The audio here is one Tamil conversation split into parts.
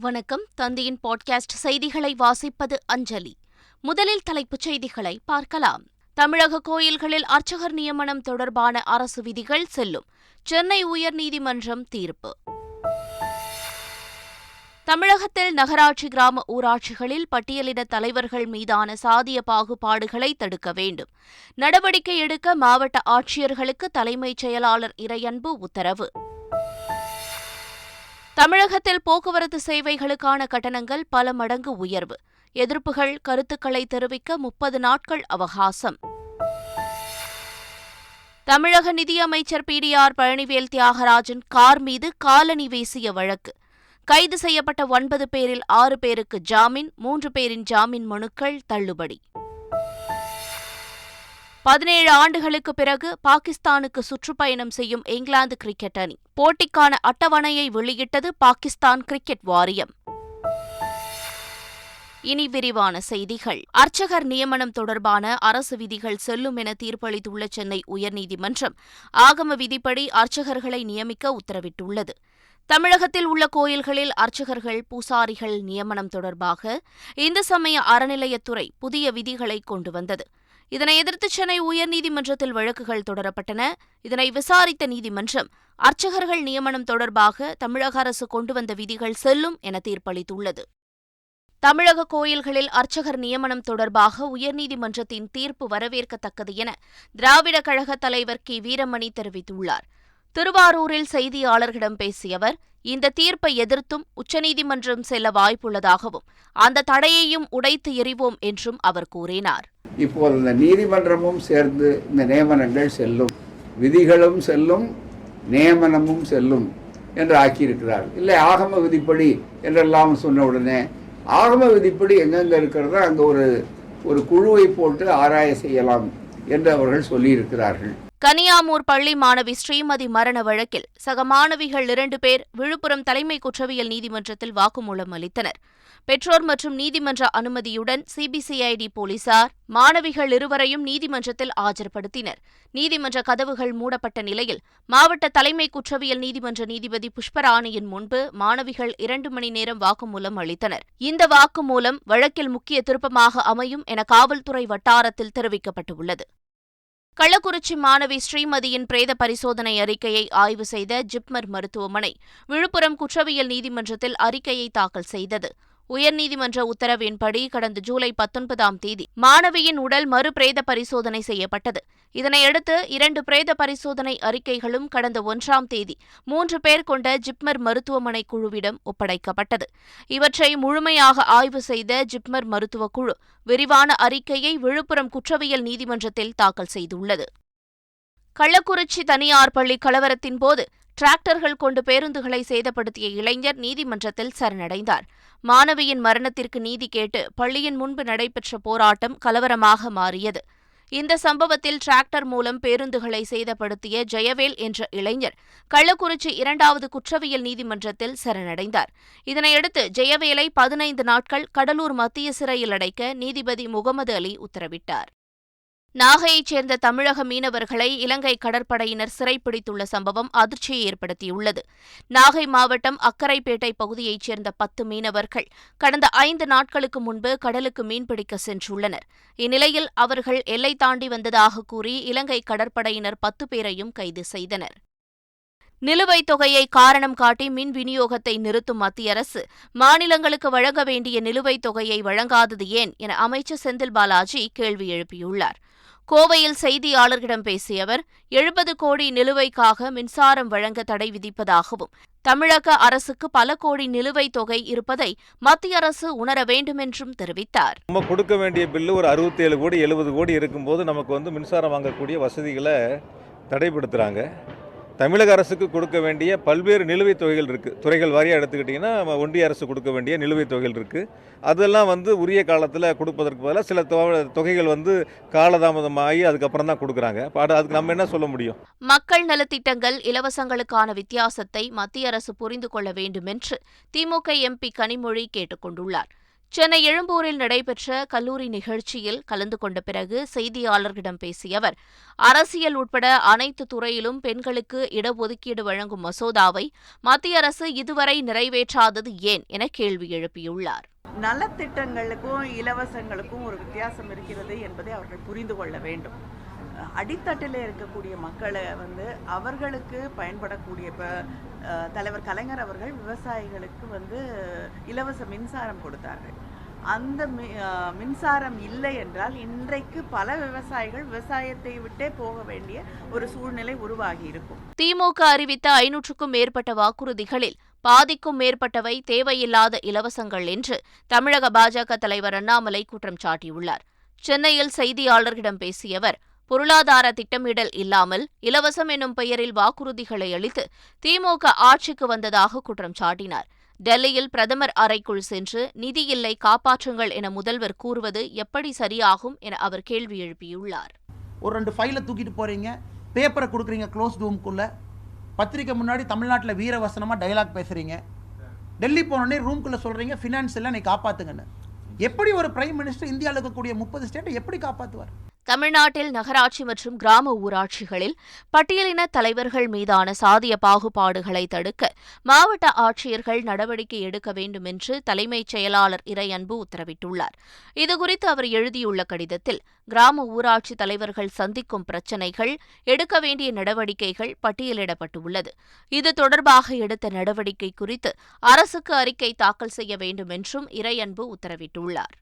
வணக்கம். தந்தையின் பாட்காஸ்ட் செய்திகளை வாசிப்பது அஞ்சலி. முதலில் தலைப்புச் செய்திகளை பார்க்கலாம். தமிழக கோயில்களில் அர்ச்சகர் நியமனம் தொடர்பான அரசு விதிகள் செல்லும். சென்னை உயர்நீதிமன்றம் தீர்ப்பு. தமிழகத்தில் நகராட்சி, கிராம ஊராட்சிகளில் பட்டியலின தலைவர்கள் மீதான சாதிய பாகுபாடுகளை தடுக்க வேண்டும். நடவடிக்கை எடுக்க மாவட்ட ஆட்சியர்களுக்கு தலைமைச் செயலாளர் இறையன்பு உத்தரவு. தமிழகத்தில் போக்குவரத்து சேவைகளுக்கான கட்டணங்கள் பல மடங்கு உயர்வு. எதிர்ப்புகள், கருத்துக்களை தெரிவிக்க 30 நாட்கள் அவகாசம். தமிழக நிதியமைச்சர் பிடிஆர் பழனிவேல் தியாகராஜன் கார் மீது காலணி வீசிய வழக்கு. கைது செய்யப்பட்ட 9 பேரில் 6 பேருக்கு ஜாமீன், 3 பேரின் ஜாமீன் மனுக்கள் தள்ளுபடி. 17 ஆண்டுகளுக்கு பிறகு பாகிஸ்தானுக்கு சுற்றுப்பயணம் செய்யும் இங்கிலாந்து கிரிக்கெட் அணி. போட்டிக்கான அட்டவணையை வெளியிட்டது பாகிஸ்தான் கிரிக்கெட் வாரியம். இனி விரிவான செய்திகள். அர்ச்சகர் நியமனம் தொடர்பான அரசு விதிகள் செல்லும் என தீர்ப்பளித்துள்ள சென்னை உயர்நீதிமன்றம் ஆகம விதிப்படி அர்ச்சகர்களை நியமிக்க உத்தரவிட்டுள்ளது. தமிழகத்தில் உள்ள கோயில்களில் அர்ச்சகர்கள், பூசாரிகள் நியமனம் தொடர்பாக இந்து சமய அறநிலையத்துறை புதிய விதிகளை கொண்டு வந்தது. இதனை எதிர்த்து சென்னை உயர்நீதிமன்றத்தில் வழக்குகள் தொடரப்பட்டன. இதனை விசாரித்த நீதிமன்றம் அர்ச்சகர்கள் நியமனம் தொடர்பாக தமிழக அரசு கொண்டு வந்த விதிகள் செல்லும் என தீர்ப்பளித்துள்ளது. தமிழக கோயில்களில் அர்ச்சகர் நியமனம் தொடர்பாக உயர்நீதிமன்றத்தின் தீர்ப்பு வரவேற்கத்தக்கது என திராவிட கழக தலைவர் கி. வீரமணி தெரிவித்துள்ளார். திருவாரூரில் செய்தியாளர்களிடம் பேசிய அவர், இந்த தீர்ப்பை எதிர்த்தும் உச்சநீதிமன்றம் செல்ல வாய்ப்புள்ளதாகவும் அந்த தடையையும் உடைத்து எறிவோம் என்றும் அவர் கூறினார். இப்போது இந்த நீதிமன்றமும் சேர்ந்து இந்த நியமனங்கள் செல்லும், விதிகளும் செல்லும், நியமனமும் செல்லும் என்று ஆக்கியிருக்கிறார். இல்லை ஆகம விதிப்படி என்றெல்லாம் சொன்ன உடனே ஆகம விதிப்படி எங்கெங்கே இருக்கிறதோ அங்கே ஒரு குழுவை போட்டு ஆராய செய்யலாம் என்று அவர்கள் சொல்லியிருக்கிறார்கள். கனியாமூர் பள்ளி மாணவி ஸ்ரீமதி மரண வழக்கில் சக மாணவிகள் 2 பேர் விழுப்புரம் தலைமை குற்றவியல் நீதிமன்றத்தில் வாக்குமூலம் அளித்தனர். பெற்றோர் மற்றும் நீதிமன்ற அனுமதியுடன் சிபிசிஐடி போலீசார் மாணவிகள் இருவரையும் நீதிமன்றத்தில் ஆஜர்படுத்தினர். நீதிமன்ற கதவுகள் மூடப்பட்ட நிலையில் மாவட்ட தலைமை குற்றவியல் நீதிமன்ற நீதிபதி புஷ்பராணியின் முன்பு மாணவிகள் 2 மணி நேரம் வாக்குமூலம் அளித்தனர். இந்த வாக்குமூலம் வழக்கில் முக்கிய திருப்பமாக அமையும் என காவல்துறை வட்டாரத்தில் தெரிவிக்கப்பட்டுள்ளது. கள்ளக்குறிச்சி மாணவி ஸ்ரீமதியின் பிரேத பரிசோதனை அறிக்கையை ஆய்வு செய்த ஜிப்மர் மருத்துவமனை விழுப்புரம் குற்றவியல் நீதிமன்றத்தில் அறிக்கையை தாக்கல் செய்தது. உயர்நீதிமன்ற உத்தரவின்படி கடந்த ஜூலை 19ஆம் தேதி மாணவியின் உடல் மறு பிரேத பரிசோதனை செய்யப்பட்டது. இதனையடுத்து 2 பிரேத பரிசோதனை அறிக்கைகளும் கடந்த 1ஆம் தேதி 3 பேர் கொண்ட ஜிப்மர் மருத்துவமனை குழுவிடம் ஒப்படைக்கப்பட்டது. இவற்றை முழுமையாக ஆய்வு செய்த ஜிப்மர் மருத்துவக் குழு விரிவான அறிக்கையை விழுப்புரம் குற்றவியல் நீதிமன்றத்தில் தாக்கல் செய்துள்ளது. கள்ளக்குறிச்சி தனியார் பள்ளி கலவரத்தின் போது டிராக்டர்கள் கொண்டு பேருந்துகளை சேதப்படுத்திய இளைஞர் நீதிமன்றத்தில் சரணடைந்தார். மாணவியின் மரணத்திற்கு நீதி கேட்டு பள்ளியின் முன்பு நடைபெற்ற போராட்டம் கலவரமாக மாறியது. இந்த சம்பவத்தில் டிராக்டர் மூலம் பேருந்துகளை சேதப்படுத்திய ஜெயவேல் என்ற இளைஞர் கள்ளக்குறிச்சி 2வது குற்றவியல் நீதிமன்றத்தில் சரணடைந்தார். இதனையடுத்து ஜெயவேலை 15 நாட்கள் கடலூர் மத்திய சிறையில் அடைக்க நீதிபதி முகமது அலி உத்தரவிட்டார். நாகையைச் சேர்ந்த தமிழக மீனவர்களை இலங்கை கடற்படையினர் சிறைப்பிடித்துள்ள சம்பவம் அதிர்ச்சியை ஏற்படுத்தியுள்ளது. நாகை மாவட்டம் அக்கரைப்பேட்டை பகுதியைச் சேர்ந்த 10 மீனவர்கள் கடந்த 5 நாட்களுக்கு முன்பு கடலுக்கு மீன்பிடிக்க சென்றுள்ளனர். இந்நிலையில் அவர்கள் எல்லை தாண்டி வந்ததாக கூறி இலங்கை கடற்படையினர் 10 பேரையும் கைது செய்தனர். நிலுவைத் தொகையை காரணம் காட்டி மின் விநியோகத்தை நிறுத்தும் மத்திய அரசு மாநிலங்களுக்கு வழங்க வேண்டிய நிலுவைத் தொகையை வழங்காதது ஏன் என அமைச்சர் செந்தில் பாலாஜி கேள்வி எழுப்பியுள்ளார். கோவையில் செய்தியாளர்களிடம் பேசிய அவர், 70 கோடி நிலுவைக்காக மின்சாரம் வழங்க தடை விதிப்பதாகவும் தமிழக அரசுக்கு பல கோடி நிலுவைத் தொகை இருப்பதை மத்திய அரசு உணர வேண்டுமென்றும் தெரிவித்தார். நம்ம கொடுக்க வேண்டிய பில்லு ஒரு 67 கோடி 70 கோடி இருக்கும்போது நமக்கு மின்சாரம் வாங்கக்கூடிய வசதிகளை தடைப்படுத்துகிறாங்க. தமிழக அரசுக்கு கொடுக்க வேண்டிய பல்வேறு நிலுவைத் தொகைகள் இருக்குது. துறைகள் வாரியாக எடுத்துக்கிட்டிங்கன்னா ஒன்றிய அரசு கொடுக்க வேண்டிய நிலுவைத் தொகைகள் இருக்குது. அதெல்லாம் உரிய காலத்தில் கொடுப்பதற்கு பதிலாக சில தொகைகள் காலதாமதமாகி அதுக்கப்புறம் தான் கொடுக்குறாங்க. அதுக்கு நம்ம என்ன சொல்ல முடியும்? மக்கள் நலத்திட்டங்கள், இலவசங்களுக்கான வித்தியாசத்தை மத்திய அரசு புரிந்து கொள்ள வேண்டும் என்று திமுக எம்பி கனிமொழி கேட்டுக் கொண்டுள்ளார். சென்னை எழும்பூரில் நடைபெற்ற கல்லூரி நிகழ்ச்சியில் கலந்து கொண்ட பிறகு செய்தியாளர்களிடம் பேசிய அவர், அரசியல் உட்பட அனைத்து துறையிலும் பெண்களுக்கு இடஒதுக்கீடு வழங்கும் மசோதாவை மத்திய அரசு இதுவரை நிறைவேற்றாதது ஏன் என கேள்வி எழுப்பியுள்ளார். நலத்திட்டங்களுக்கும் இலவசங்களுக்கும் ஒரு வித்தியாசம் இருக்கிறது என்பதை அவர்கள் புரிந்து கொள்ள வேண்டும். அடித்தட்டில் இருக்கக்கூடிய மக்களை அவர்களுக்கு பயன்படக்கூடிய தலைவர் கலைஞர் அவர்கள் விவசாயிகளுக்கு இலவச மின்சாரம் கொடுத்தார்கள். அந்த மின்சாரம் இல்லை என்றால் இன்றைக்கு பல விவசாயிகள் விவசாயத்தை விட்டே போக வேண்டிய ஒரு சூழ்நிலை உருவாகி இருக்கும். திமுக அறிவித்த 500க்கும் மேற்பட்ட வாக்குறுதிகளில் பாதிக்கும் மேற்பட்டவை தேவையில்லாத இலவசங்கள் என்று தமிழக பாஜக தலைவர் அண்ணாமலை குற்றம் சாட்டியுள்ளார். சென்னையில் செய்தியாளர்களிடம் பேசிய அவர், பொருளாதார திட்டமிடல் இல்லாமல் இலவசம் என்னும் பெயரில் வாக்குறுதிகளை அளித்து திமுக ஆட்சிக்கு வந்ததாக குற்றம் சாட்டினார். டெல்லியில் பிரதமர் அறைக்குள் சென்று நிதி இல்லை காப்பாற்றுங்கள் என முதல்வர் கூறுவது எப்படி சரியாகும் என அவர் கேள்வி எழுப்பியுள்ளார். ஒரு 2 ஃபைலை தூக்கிட்டு போறீங்க, பேப்பரை கொடுக்குறீங்க க்ளோஸ் ரூம்குள்ள, பத்திரிக்கை முன்னாடி தமிழ்நாட்டில் வீரவசனமாக டைலாக் பேசுறீங்க, டெல்லி போனோடனே ரூம்குள்ளே சொல்றீங்க ஃபினான்ஸ் எல்லாம் நீ காப்பாத்துங்கன்னு. எப்படி ஒரு பிரைம் மினிஸ்டர் இந்தியாவில் இருக்கக்கூடிய 30 ஸ்டேட்டை எப்படி காப்பாற்றுவார்? தமிழ்நாட்டில் நகராட்சி மற்றும் கிராம ஊராட்சிகளில் பட்டியலின தலைவர்கள் மீதான சாதிய பாகுபாடுகளை தடுக்க மாவட்ட ஆட்சியர்கள் நடவடிக்கை எடுக்க வேண்டும் என்று தலைமைச் செயலாளர் இறையன்பு உத்தரவிட்டுள்ளார். இதுகுறித்து அவர் எழுதியுள்ள கடிதத்தில், கிராம ஊராட்சி தலைவர்கள் சந்திக்கும் பிரச்சினைகள், எடுக்க வேண்டிய நடவடிக்கைகள் பட்டியலிடப்பட்டுள்ளது. இது தொடர்பாக எடுத்த நடவடிக்கை குறித்து அரசுக்கு அறிக்கை தாக்கல் செய்ய வேண்டும் என்றும் இறையன்பு உத்தரவிட்டுள்ளார்.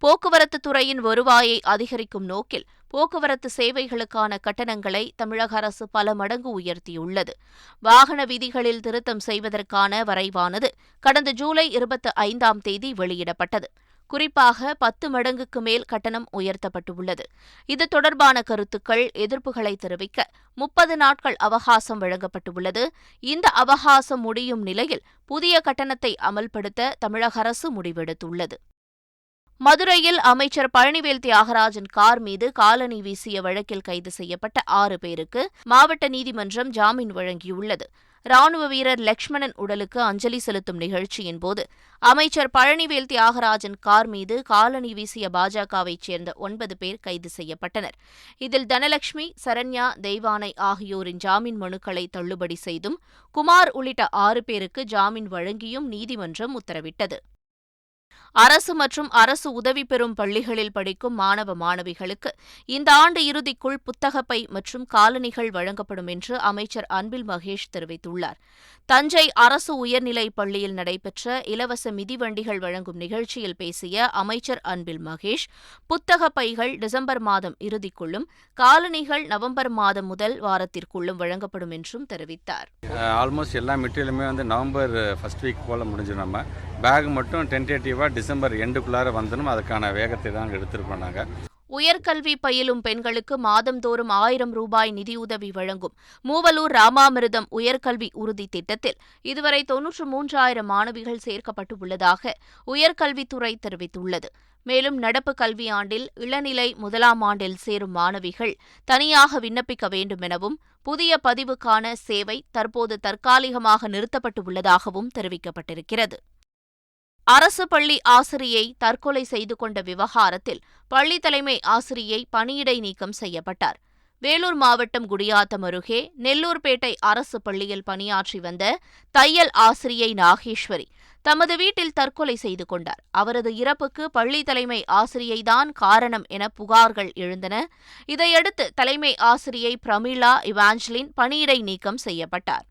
போக்குவரத்து துறையின் வருவாயை அதிகரிக்கும் நோக்கில் போக்குவரத்து சேவைகளுக்கான கட்டணங்களை தமிழக அரசு பல மடங்கு உயர்த்தியுள்ளது. வாகன விதிகளில் திருத்தம் செய்வதற்கான வரைவானது கடந்த ஜூலை 25ஆம் தேதி வெளியிடப்பட்டது. குறிப்பாக 10 மடங்குக்கு மேல் கட்டணம் உயர்த்தப்பட்டுள்ளது. இது தொடர்பான கருத்துக்கள், எதிர்ப்புகளை தெரிவிக்க 30 நாட்கள் அவகாசம் வழங்கப்பட்டுள்ளது. இந்த அவகாசம் முடியும் நிலையில் புதிய கட்டணத்தை அமல்படுத்த தமிழக அரசு முடிவெடுத்துள்ளது. மதுரையில் அமைச்சர் பழனிவேல் தியாகராஜன் கார் மீது காலணி வீசிய வழக்கில் கைது செய்யப்பட்ட 6 பேருக்கு மாவட்ட நீதிமன்றம் ஜாமீன் வழங்கியுள்ளது. ராணுவ வீரர் லட்சுமணன் உடலுக்கு அஞ்சலி செலுத்தும் நிகழ்ச்சியின் போது அமைச்சர் பழனிவேல் தியாகராஜன் கார் மீது காலணி வீசிய பாஜகவைச் சேர்ந்த 9 பேர் கைது செய்யப்பட்டனர். இதில் தனலட்சுமி, சரண்யா, தெய்வானை ஆகியோரின் ஜாமீன் மனுக்களை தள்ளுபடி செய்தும் குமார் உள்ளிட்ட 6 பேருக்கு ஜாமீன் வழங்கியும் நீதிமன்றம் உத்தரவிட்டது. அரசு மற்றும் அரசு உதவி பெறும் பள்ளிகளில் படிக்கும் மாணவ மாணவிகளுக்கு இந்த ஆண்டு இறுதிக்குள் புத்தகப்பை மற்றும் காலணிகள் வழங்கப்படும் என்று அமைச்சர் அன்பில் மகேஷ் தெரிவித்துள்ளார். தஞ்சை அரசு உயர்நிலைப் பள்ளியில் நடைபெற்ற இலவச மிதிவண்டிகள் வழங்கும் நிகழ்ச்சியில் பேசிய அமைச்சர் அன்பில் மகேஷ், புத்தகப்பைகள் டிசம்பர் மாதம் இறுதிக்குள்ளும், காலணிகள் நவம்பர் மாதம் முதல் வாரத்திற்குள்ளும் வழங்கப்படும் என்றும் தெரிவித்தார். ஆல்மோஸ்ட் எல்லா மெட்டீரியலுமே நவம்பர் ஃபர்ஸ்ட் வீக் போல் முடிஞ்சு, நம்ம பேக் மட்டும் டென்டேட்டிவாக டிசம்பர் எண்டுக்குள்ளார வந்துடும். அதுக்கான வேகத்தை தான் எடுத்துருக்கோம். நாங்கள் உயர்கல்வி பயிலும் பெண்களுக்கு மாதந்தோறும் 1000 ரூபாய் நிதியுதவி வழங்கும் மூவலூர் ராமாமிர்தம் உயர்கல்வி உறுதி திட்டத்தில் இதுவரை 93,000 மாணவிகள் சேர்க்கப்பட்டு உள்ளதாக உயர்கல்வித்துறை தெரிவித்துள்ளது. மேலும் நடப்பு கல்வியாண்டில் இளநிலை 1ஆம் ஆண்டில் சேரும் மாணவிகள் தனியாக விண்ணப்பிக்க வேண்டும் எனவும், புதிய பதிவுக்கான சேவை தற்போது தற்காலிகமாக நிறுத்தப்பட்டு உள்ளதாகவும் தெரிவிக்கப்பட்டிருக்கிறது. அரசு பள்ளி ஆசிரியை தற்கொலை செய்து கொண்ட விவகாரத்தில் பள்ளி தலைமை ஆசிரியை பணியிடை நீக்கம் செய்யப்பட்டார். வேலூர் மாவட்டம் குடியாத்தம் அருகே நெல்லூர்பேட்டை அரசு பள்ளியில் பணியாற்றி வந்த தையல் ஆசிரியை நாகேஸ்வரி தமது வீட்டில் தற்கொலை செய்து கொண்டார். அவரது இறப்புக்கு பள்ளி தலைமை ஆசிரியைதான் காரணம் என புகார்கள் எழுந்தன. இதையடுத்து தலைமை ஆசிரியை பிரமிளா இவாஞ்சலின் பணியிடை நீக்கம் செய்யப்பட்டார்.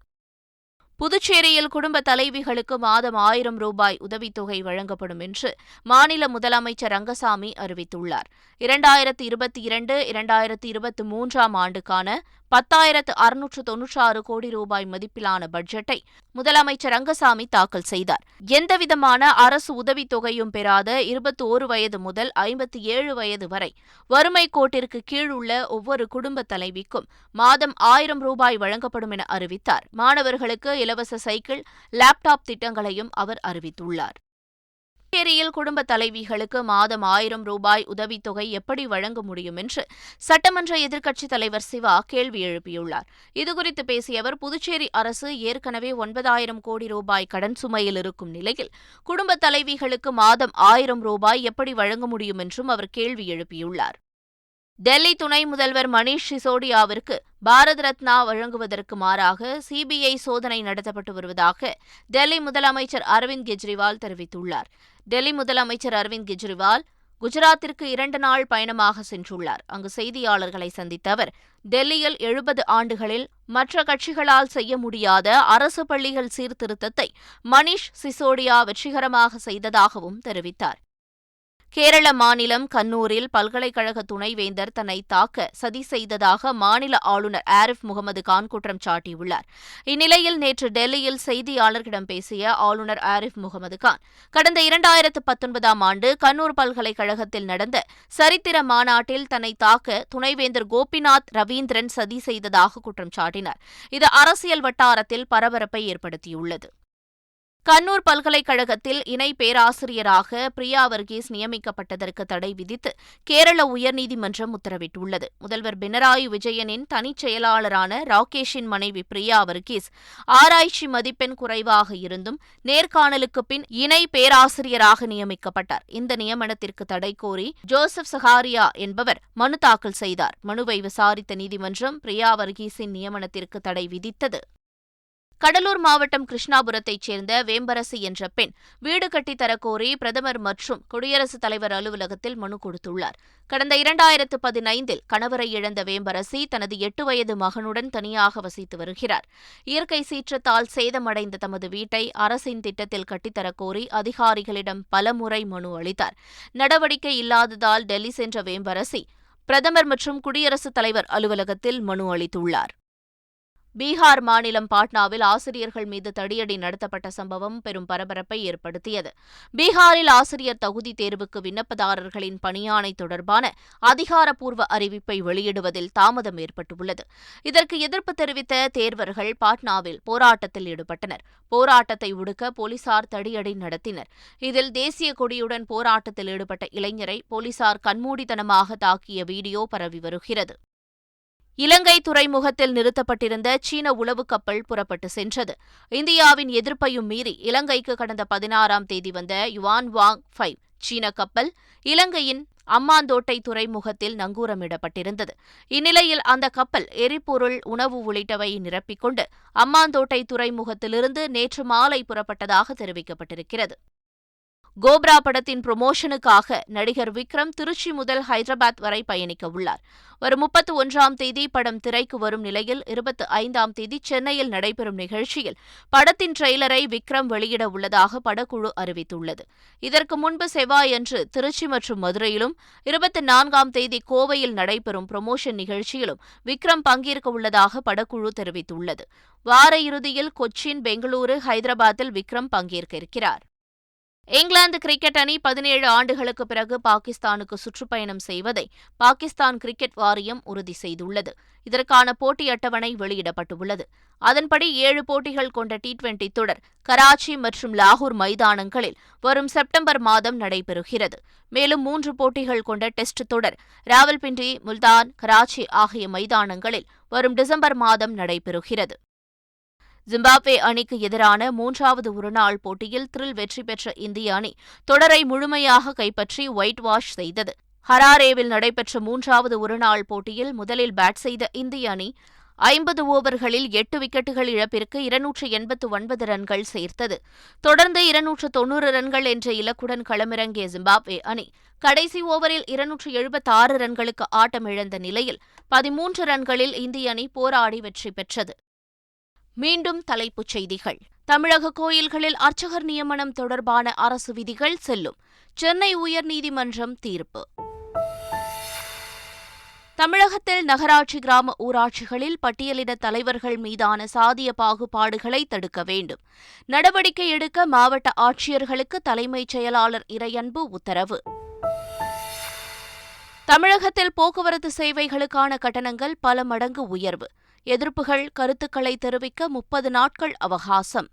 புதுச்சேரியில் குடும்ப தலைவிகளுக்கு மாதம் 1000 ரூபாய் உதவித்தொகை வழங்கப்படும் என்று மாநில முதலமைச்சர் ரங்கசாமி அறிவித்துள்ளார். 2022-2023ஆம் ஆண்டுக்கான 10,696 கோடி ரூபாய் மதிப்பிலான பட்ஜெட்டை முதலமைச்சர் ரங்கசாமி தாக்கல் செய்தார். எந்தவிதமான அரசு உதவித்தொகையும் பெறாத 21 வயது முதல் 57 வயது வரை வறுமை கோட்டிற்கு கீழ் உள்ள ஒவ்வொரு குடும்ப தலைவிக்கும் மாதம் 1000 ரூபாய் வழங்கப்படும் என அறிவித்தார். மாணவர்களுக்கு இலவச சைக்கிள், லேப்டாப் திட்டங்களையும் அவர் அறிவித்துள்ளார். புதுச்சேரியில் குடும்ப தலைவிகளுக்கு மாதம் 1000 ரூபாய் உதவித்தொகை எப்படி வழங்க முடியும் என்று சட்டமன்ற எதிர்க்கட்சித் தலைவர் சிவா கேள்வி எழுப்பியுள்ளார். இதுகுறித்து பேசிய அவர், புதுச்சேரி அரசு ஏற்கனவே 9000 கோடி ரூபாய் கடன் சுமையில் இருக்கும் நிலையில் குடும்ப தலைவிகளுக்கு மாதம் 1000 ரூபாய் எப்படி வழங்க முடியும் என்றும் அவர் கேள்வி எழுப்பியுள்ளார். டெல்லி துணை முதல்வர் மணீஷ் சிசோடியாவிற்கு பாரத் ரத்னா வழங்குவதற்கு மாறாக சிபிஐ சோதனை நடத்தப்பட்டு வருவதாக டெல்லி முதலமைச்சர் அரவிந்த் கெஜ்ரிவால் தெரிவித்துள்ளார். டெல்லி முதலமைச்சர் அரவிந்த் கெஜ்ரிவால் குஜராத்திற்கு 2 நாள் பயணமாக சென்றுள்ளார். அங்கு செய்தியாளர்களை சந்தித்த அவர், டெல்லியில் 70 ஆண்டுகளில் மற்ற கட்சிகளால் செய்ய முடியாத அரசு பள்ளிகள் சீர்திருத்தத்தை மணீஷ் சிசோடியா வெற்றிகரமாக செய்ததாகவும் தெரிவித்தார். கேரள மாநிலம் கண்ணூரில் பல்கலைக்கழக துணைவேந்தர் தன்னை தாக்க சதி செய்ததாக மாநில ஆளுநர் ஆரிஃப் முகமது கான் குற்றம் சாட்டியுள்ளார். இந்நிலையில் நேற்று டெல்லியில் செய்தியாளர்களிடம் பேசிய ஆளுநர் ஆரிஃப் முகமது கான், கடந்த 2019ஆம் ஆண்டு கண்ணூர் பல்கலைக்கழகத்தில் நடந்த சரித்திர மாநாட்டில் தன்னை தாக்க துணைவேந்தர் கோபிநாத் ரவீந்திரன் சதி செய்ததாக குற்றம் சாட்டினார். இது அரசியல் வட்டாரத்தில் பரபரப்பை ஏற்படுத்தியுள்ளது. கண்ணூர் பல்கலைக்கழகத்தில் இணை பேராசிரியராக பிரியா வர்கீஸ் நியமிக்கப்பட்டதற்கு தடை விதித்து கேரள உயர்நீதிமன்றம் உத்தரவிட்டுள்ளது. முதல்வர் பினராயி விஜயனின் தனிச் செயலாளரான ராகேஷின் மனைவி பிரியா வர்கீஸ் ஆராய்ச்சி மதிப்பெண் குறைவாக இருந்தும் நேர்காணலுக்கு பின் இணை பேராசிரியராக நியமிக்கப்பட்டார். இந்த நியமனத்திற்கு தடை கோரி ஜோசப் சகாரியா என்பவர் மனு தாக்கல் செய்தார். மனுவை விசாரித்த நீதிமன்றம் பிரியா வர்கீஸின் நியமனத்திற்கு தடை விதித்தது. கடலூர் மாவட்டம் கிருஷ்ணாபுரத்தைச் சேர்ந்த வேம்பரசி என்ற பெண் வீடு கட்டித்தரக்கோரி பிரதமர் மற்றும் குடியரசுத் தலைவர் அலுவலகத்தில் மனு கொடுத்துள்ளார். கடந்த 2015இல் கணவரை இழந்த வேம்பரசி தனது 8 வயது மகனுடன் தனியாக வசித்து வருகிறார். இயற்கை சீற்றத்தால் சேதமடைந்த தமது வீட்டை அரசின் திட்டத்தில் கட்டித்தரக்கோரி அதிகாரிகளிடம் பலமுறை மனு அளித்தார். நடவடிக்கை இல்லாததால் டெல்லி சென்ற வேம்பரசி பிரதமர் மற்றும் குடியரசுத் தலைவர் அலுவலகத்தில் மனு அளித்துள்ளார். பீகார் மாநிலம் பாட்னாவில் ஆசிரியர்கள் மீது தடியடி நடத்தப்பட்ட சம்பவம் பெரும் பரபரப்பை ஏற்படுத்தியது. பீகாரில் ஆசிரியர் தகுதி தேர்வுக்கு விண்ணப்பதாரர்களின் பணியாணை தொடர்பான அதிகாரப்பூர்வ அறிவிப்பை வெளியிடுவதில் தாமதம் ஏற்பட்டுள்ளது. இதற்கு எதிர்ப்பு தெரிவித்த தேர்வர்கள் பாட்னாவில் போராட்டத்தில் ஈடுபட்டனர். போராட்டத்தை ஒடுக்க போலீசார் தடியடி நடத்தினர். இதில் தேசிய கொடியுடன் போராட்டத்தில் ஈடுபட்ட இளைஞரை போலீசார் கண்மூடித்தனமாக தாக்கிய வீடியோ பரவி வருகிறது. இலங்கை துறைமுகத்தில் நிறுத்தப்பட்டிருந்த சீன உளவு கப்பல் புறப்பட்டு சென்றது. இந்தியாவின் எதிர்ப்பையும் மீறி இலங்கைக்கு கடந்த 16ஆம் தேதி வந்த யுவான்வாங் 5 சீன கப்பல் இலங்கையின் அம்மாந்தோட்டை துறைமுகத்தில் நங்கூரமிடப்பட்டிருந்தது. இந்நிலையில் அந்த கப்பல் எரிபொருள், உணவு உள்ளிட்டவை நிரப்பிக்கொண்டு அம்மாந்தோட்டை துறைமுகத்திலிருந்து நேற்று மாலை புறப்பட்டதாக தெரிவிக்கப்பட்டிருக்கிறது. கோப்ரா படத்தின் புரமோஷனுக்காக நடிகர் விக்ரம் திருச்சி முதல் ஹைதராபாத் வரை பயணிக்க உள்ளார். வரும் 31ஆம் தேதி படம் திரைக்கு வரும் நிலையில் 25ஆம் தேதி சென்னையில் நடைபெறும் நிகழ்ச்சியில் படத்தின் ட்ரெய்லரை விக்ரம் வெளியிட உள்ளதாக படக்குழு அறிவித்துள்ளது. இதற்கு முன்பு செவ்வாயன்று திருச்சி மற்றும் மதுரையிலும் 24ஆம் தேதி கோவையில் நடைபெறும் புரமோஷன் நிகழ்ச்சியிலும் விக்ரம் பங்கேற்க உள்ளதாக படக்குழு தெரிவித்துள்ளது. வார இறுதியில் கொச்சின், பெங்களூரு, ஹைதராபாத்தில் விக்ரம் பங்கேற்க இருக்கிறார். இங்கிலாந்து கிரிக்கெட் அணி 17 ஆண்டுகளுக்கு பிறகு பாகிஸ்தானுக்கு சுற்றுப்பயணம் செய்வதை பாகிஸ்தான் கிரிக்கெட் வாரியம் உறுதி செய்துள்ளது. இதற்கான போட்டி அட்டவணை வெளியிடப்பட்டுள்ளது. அதன்படி 7 போட்டிகள் கொண்ட T20 தொடர் கராச்சி மற்றும் லாகூர் மைதானங்களில் வரும் செப்டம்பர் மாதம் நடைபெறுகிறது. மேலும் 3 போட்டிகள் கொண்ட டெஸ்ட் தொடர் ராவல்பிண்டி, முல்தான், கராச்சி ஆகிய மைதானங்களில் வரும் டிசம்பர் மாதம் நடைபெறுகிறது. ஜிம்பாப்வே அணிக்கு எதிரான 3வது ஒருநாள் போட்டியில் த்ரில் வெற்றி பெற்ற இந்திய அணி தொடரை முழுமையாக கைப்பற்றி ஒயிட் வாஷ் செய்தது. ஹராரேவில் நடைபெற்ற 3வது ஒருநாள் போட்டியில் முதலில் பேட் செய்த இந்திய அணி 50 ஓவர்களில் 8 விக்கெட்டுகள் இழப்பிற்கு 289 ரன்கள் சேர்த்தது. தொடர்ந்து 290 ரன்கள் என்ற இலக்குடன் களமிறங்கிய ஜிம்பாப்வே அணி கடைசி ஓவரில் 276 ரன்களுக்கு ஆட்டமிழந்த நிலையில் 13 ரன்களில் இந்திய அணி போராடி வெற்றி பெற்றது. மீண்டும் தலைப்புச் செய்திகள். தமிழக கோயில்களில் அர்ச்சகர் நியமனம் தொடர்பான அரசு விதிகள் செல்லும். சென்னை உயர்நீதிமன்றம் தீர்ப்பு. தமிழகத்தில் நகராட்சி, கிராம ஊராட்சிகளில் பட்டியலிட தலைவர்கள் மீதான சாதிய பாகுபாடுகளை தடுக்க வேண்டும். நடவடிக்கை எடுக்க மாவட்ட ஆட்சியர்களுக்கு தலைமைச் செயலாளர் இறையன்பு உத்தரவு. தமிழகத்தில் போக்குவரத்து சேவைகளுக்கான கட்டணங்கள் பல மடங்கு உயர்வு. எதிர்ப்புகள், கருத்துக்களை தெரிவிக்க 30 நாட்கள் அவகாசம்.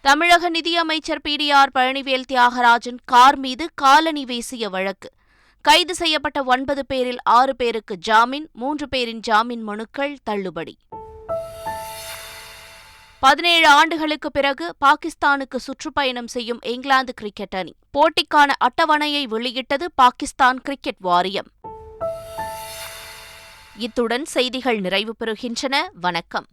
தமிழக நிதியமைச்சர் PDR பழனிவேல் தியாகராஜன் கார் மீது காலணி வீசிய வழக்கு. கைது செய்யப்பட்ட 9 பேரில் 6 பேருக்கு ஜாமீன், 3 பேரின் ஜாமீன் மனுக்கள் தள்ளுபடி. 17 ஆண்டுகளுக்கு பிறகு பாகிஸ்தானுக்கு சுற்றுப்பயணம் செய்யும் இங்கிலாந்து கிரிக்கெட் அணி. போட்டிக்கான அட்டவணையை வெளியிட்டது பாகிஸ்தான் கிரிக்கெட் வாரியம். இத்துடன் செய்திகள் நிறைவு பெறுகின்றன. வணக்கம்.